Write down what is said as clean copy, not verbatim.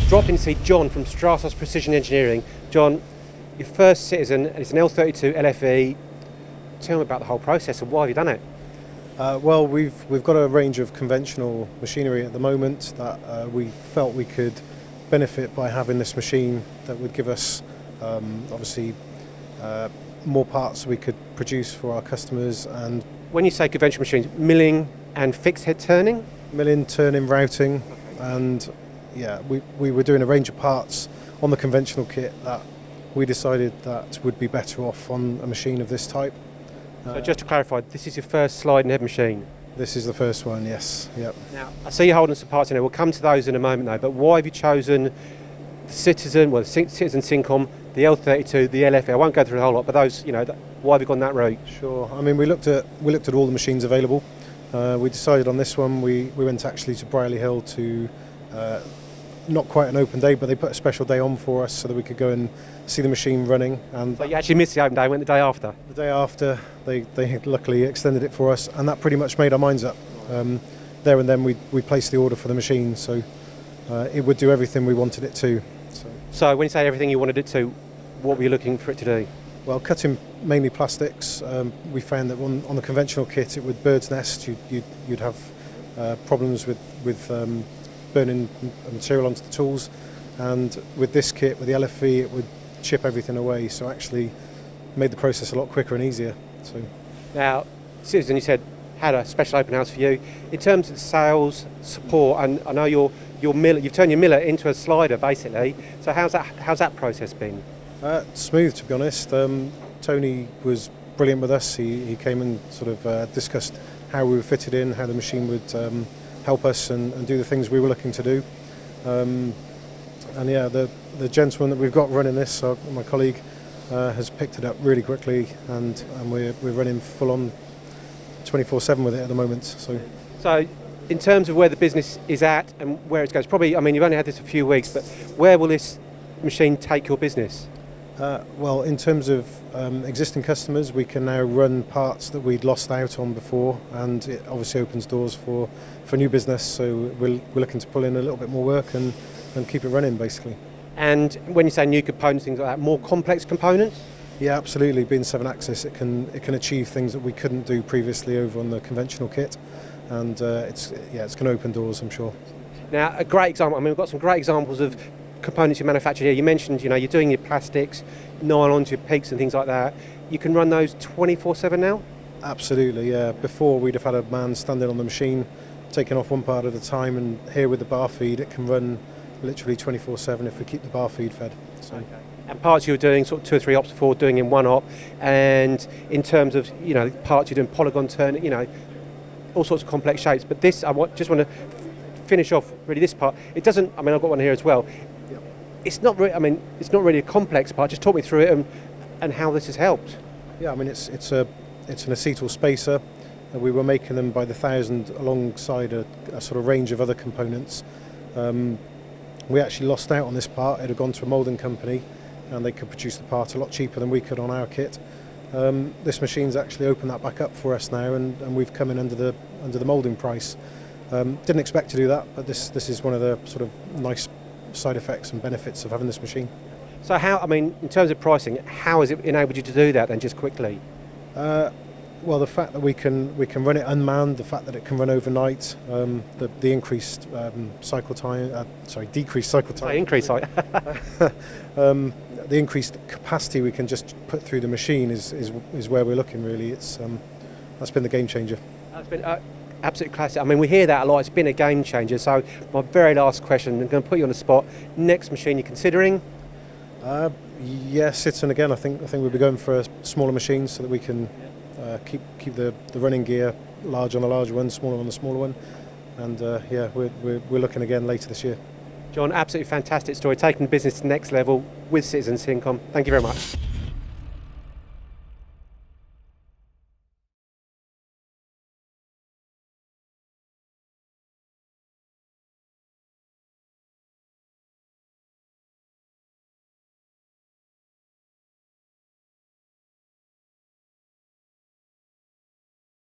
dropped in to see Jon from Stratos Precision Engineering. Jon, your first Citizen, it's an L32 LFE. Tell me about the whole process and why have you done it? Well, we've got a range of conventional machinery at the moment that we felt we could benefit by having this machine that would give us obviously more parts we could produce for our customers. And When you say conventional machines, milling and fixed head turning? milling, turning, routing, and yeah, we were doing a range of parts on the conventional kit that we decided that would be better off on a machine of this type. So just to clarify, this is your first sliding head machine? This is the first one, yes. Yep. Now, I see you holding some parts in there. We'll come to those in a moment though, but why have you chosen the Citizen, well, the Citizen Syncom, the L32, the LFE? I won't go through the whole lot, but those, why have you gone that route? Sure. I mean, we looked at all the machines available. We decided on this one. We went actually to Brierley Hill to not quite an open day, but they put a special day on for us so that we could go and see the machine running. And So you actually missed the open day, went the day after? the day after, they luckily extended it for us, and that pretty much made our minds up. There and then we placed the order for the machine, so it would do everything we wanted it to. So when you say everything you wanted it to, what were you looking for it to do? Well, cutting mainly plastics. We found that on the conventional kit, it would bird's nest. You'd have problems with burning material onto the tools, and with this kit, with the LFE, it would chip everything away. So actually, made the process a lot quicker and easier. So Now, Citizen, you said had a special open house for you. In terms of the sales support, and I know your miller, you've turned your miller into a slider basically. So how's that process been? Smooth, to be honest. Tony was brilliant with us. He came and sort of discussed how we were fitted in, how the machine would help us and do the things we were looking to do. And yeah, the gentleman that we've got running this, my colleague, has picked it up really quickly, and we're running full on 24/7 with it at the moment. So in terms of where the business is at and where it goes, probably, I mean, you've only had this a few weeks, but where will this machine take your business? Well, in terms of existing customers, we can now run parts that we'd lost out on before, and it obviously opens doors for new business. So we're looking to pull in a little bit more work and keep it running, basically. And when you say new components, things like that, more complex components? Yeah, absolutely. Being 7-axis, it can achieve things that we couldn't do previously over on the conventional kit, and it's going to open doors, I'm sure. Now, a great example. I mean, we've got some great examples of components you manufacture here. You mentioned, you're doing your plastics, nylons, your peaks and things like that. You can run those 24/7 now? Absolutely, yeah. Before, we'd have had a man standing on the machine, taking off one part at a time, and here with the bar feed, it can run literally 24/7 if we keep the bar feed fed. So. Okay. And parts you were doing sort of 2 or 3 ops before, doing in one op, and in terms of parts you're doing polygon turn, all sorts of complex shapes. But this, just want to finish off really this part. It doesn't. I mean, I've got one here as well. Yep. It's not really. I mean, it's not really a complex part. Just talk me through it and how this has helped. Yeah, I mean, it's an acetal spacer. We were making them by the thousand alongside a sort of range of other components. We actually lost out on this part. It had gone to a moulding company, and they could produce the part a lot cheaper than we could on our kit. This machine's actually opened that back up for us now, and we've come in under the moulding price. Didn't expect to do that, but this is one of the sort of nice side effects and benefits of having this machine. So in terms of pricing, how has it enabled you to do that then, just quickly? Well, the fact that we can run it unmanned, the fact that it can run overnight, the increased cycle time, decreased cycle time. The increased capacity we can just put through the machine is where we're looking, really. That's been the game changer. That's been absolute classic. I mean, we hear that a lot. It's been a game changer. So my very last question, I'm going to put you on the spot. Next machine you're considering? Yes, Citizen again. I think we'll be going for a smaller machine so that we can keep the running gear large on the larger one, smaller on the smaller one, and we're looking again later this year. Jon, absolutely fantastic story, taking the business to the next level with Citizen Syncom. Thank you very much.